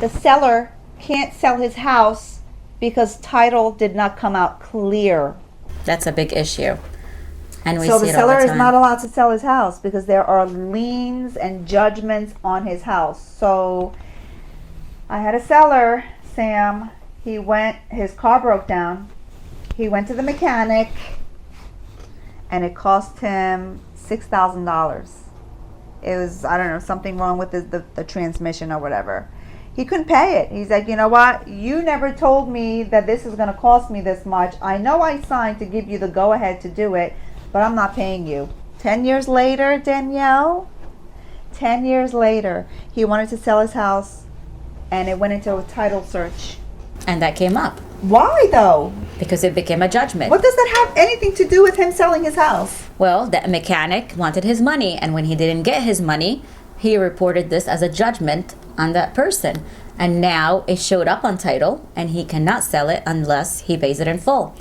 the seller can't sell his house because title did not come out clear. That's a big issue. And we So see the it all the seller is time. not allowed to sell his house because there are liens and judgments on his house. So I had a seller, Sam. His car broke down. He went to the mechanic and it cost him $6,000. It was, I don't know, something wrong with the transmission or whatever. He couldn't pay it. He's like, you know what? You never told me that this is going to cost me this much. I know I signed to give you the go-ahead to do it, but I'm not paying you. 10 years later, Danielle, 10 years later, he wanted to sell his house and it went into a title search. And that came up Why though? because it became a judgment. What does that have anything to do with him selling his house? Well, the mechanic wanted his money, and when he didn't get his money, he reported this as a judgment on that person. And now it showed up on title, and he cannot sell it unless he pays it in full.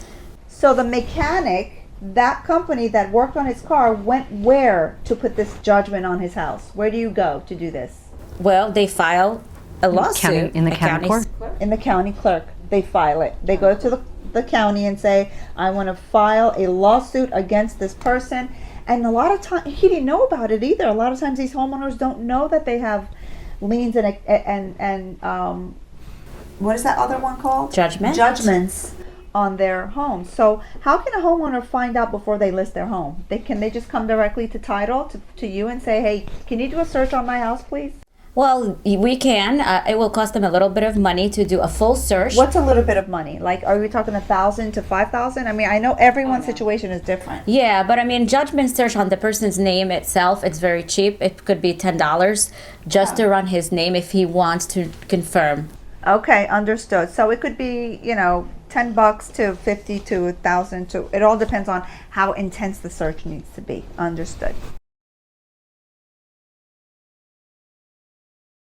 So the mechanic, that company that worked on his car, went where to put this judgment on his house? Where do you go to do this? Well, they file a lawsuit in the county court. In the county clerk. They file it. They go to the county and say, I want to file a lawsuit against this person. And a lot of times, he didn't know about it either. A lot of times these homeowners don't know that they have liens and what is that other one called? Judgments on their homes. So how can a homeowner find out before they list their home? Can they just come directly to title, to you and say, hey, can you do a search on my house, please? Well, we can. It will cost them a little bit of money to do a full search. What's a little bit of money? Like, are we talking 1,000 to 5,000? I mean, I know everyone's situation is different. Yeah, but I mean, judgment search on the person's name itself, it's very cheap. It could be $10 just to run his name if he wants to confirm. Okay, understood. So it could be, $10 to 50 to 1,000 to. It all depends on how intense the search needs to be. Understood.